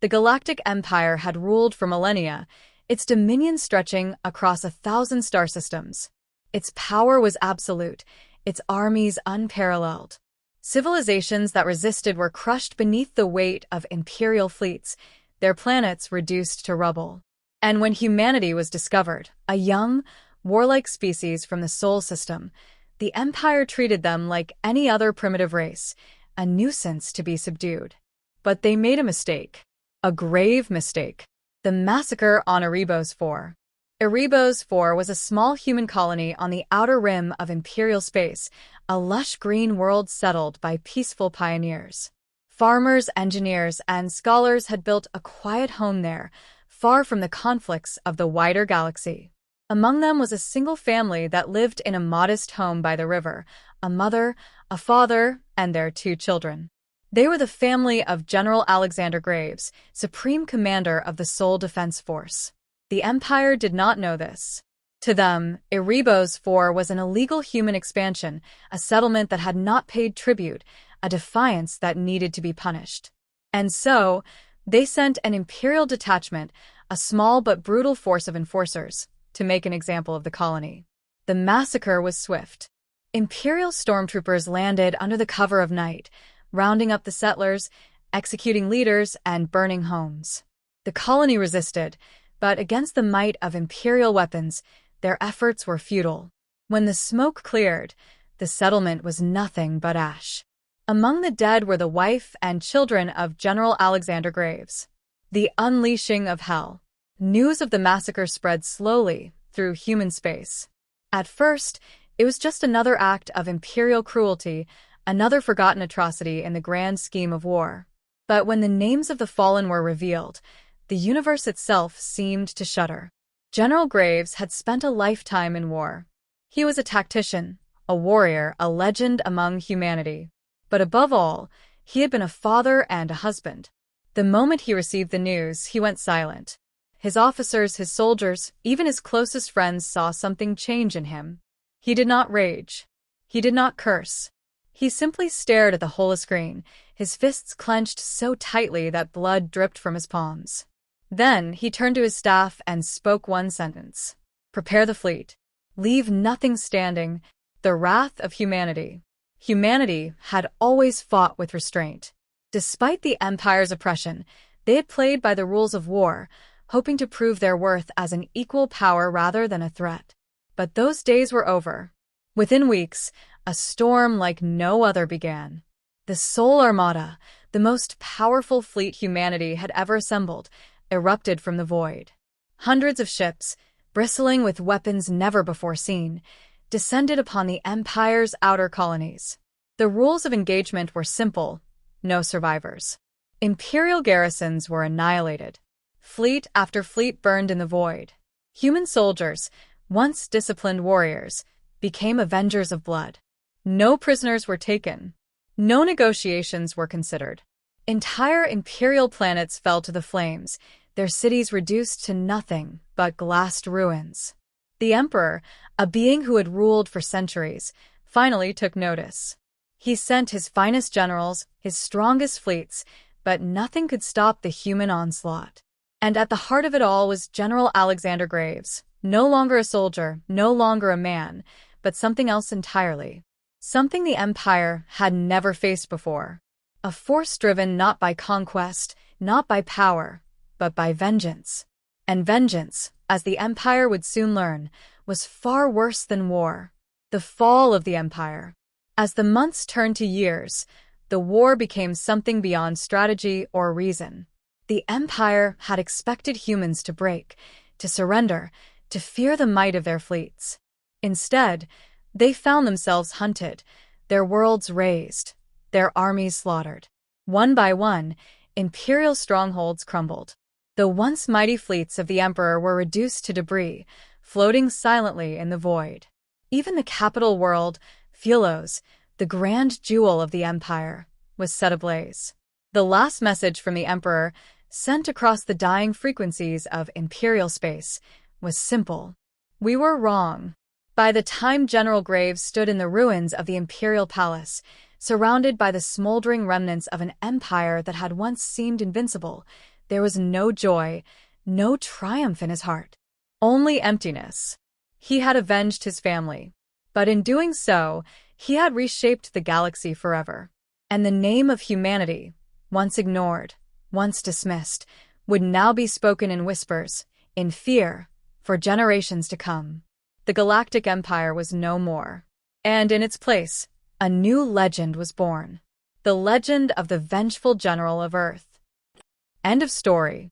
The Galactic Empire had ruled for millennia, its dominion stretching across 1,000 star systems. Its power was absolute, its armies unparalleled. Civilizations that resisted were crushed beneath the weight of imperial fleets, their planets reduced to rubble. And when humanity was discovered, a young, warlike species from the Sol system, the Empire treated them like any other primitive race, a nuisance to be subdued. But they made a mistake. A grave mistake. The massacre on Erebos IV. Erebos IV was a small human colony on the outer rim of imperial space, a lush green world settled by peaceful pioneers. Farmers, engineers, and scholars had built a quiet home there, far from the conflicts of the wider galaxy. Among them was a single family that lived in a modest home by the river, a mother, a father, and their 2 children. They were the family of General Alexander Graves, Supreme Commander of the Sol Defense Force. The Empire did not know this. To them, Erebos IV was an illegal human expansion, a settlement that had not paid tribute, a defiance that needed to be punished. And so, they sent an imperial detachment, a small but brutal force of enforcers, to make an example of the colony. The massacre was swift. Imperial stormtroopers landed under the cover of night, rounding up the settlers, executing leaders, and burning homes. The colony resisted, but against the might of imperial weapons, their efforts were futile. When the smoke cleared, the settlement was nothing but ash. Among the dead were the wife and children of General Alexander Graves. The unleashing of hell. News of the massacre spread slowly through human space. At first, it was just another act of imperial cruelty, another forgotten atrocity in the grand scheme of war. But when the names of the fallen were revealed, the universe itself seemed to shudder. General Graves had spent a lifetime in war. He was a tactician, a warrior, a legend among humanity. But above all, he had been a father and a husband. The moment he received the news, he went silent. His officers, his soldiers, even his closest friends saw something change in him. He did not rage. He did not curse. He simply stared at the holoscreen, his fists clenched so tightly that blood dripped from his palms. Then he turned to his staff and spoke one sentence. "Prepare the fleet. Leave nothing standing. The wrath of humanity." Humanity had always fought with restraint. Despite the Empire's oppression, they had played by the rules of war, hoping to prove their worth as an equal power rather than a threat. But those days were over. Within weeks, a storm like no other began. The Sol Armada, the most powerful fleet humanity had ever assembled, erupted from the void. Hundreds of ships, bristling with weapons never before seen, descended upon the Empire's outer colonies. The rules of engagement were simple: no survivors. Imperial garrisons were annihilated. Fleet after fleet burned in the void. Human soldiers, once disciplined warriors, became avengers of blood. No prisoners were taken. No negotiations were considered. Entire imperial planets fell to the flames, their cities reduced to nothing but glassed ruins. The Emperor, a being who had ruled for centuries, finally took notice. He sent his finest generals, his strongest fleets, but nothing could stop the human onslaught. And at the heart of it all was General Alexander Graves, no longer a soldier, no longer a man, but something else entirely. Something the Empire had never faced before. A force driven not by conquest, not by power, but by vengeance. And vengeance, as the Empire would soon learn, was far worse than war. The fall of the Empire. As the months turned to years, the war became something beyond strategy or reason. The Empire had expected humans to break, to surrender, to fear the might of their fleets. Instead, they found themselves hunted, their worlds razed, their armies slaughtered. One by one, imperial strongholds crumbled. The once mighty fleets of the Emperor were reduced to debris, floating silently in the void. Even the capital world, Philos, the grand jewel of the Empire, was set ablaze. The last message from the Emperor, sent across the dying frequencies of imperial space, was simple. We were wrong. By the time General Graves stood in the ruins of the imperial palace, surrounded by the smoldering remnants of an empire that had once seemed invincible, There was no joy, no triumph in his heart. Only emptiness. He had avenged his family. But in doing so, he had reshaped the galaxy forever. And the name of humanity, once ignored, once dismissed, would now be spoken in whispers, in fear, for generations to come. The Galactic Empire was no more. And in its place, a new legend was born. The legend of the vengeful general of Earth. End of story.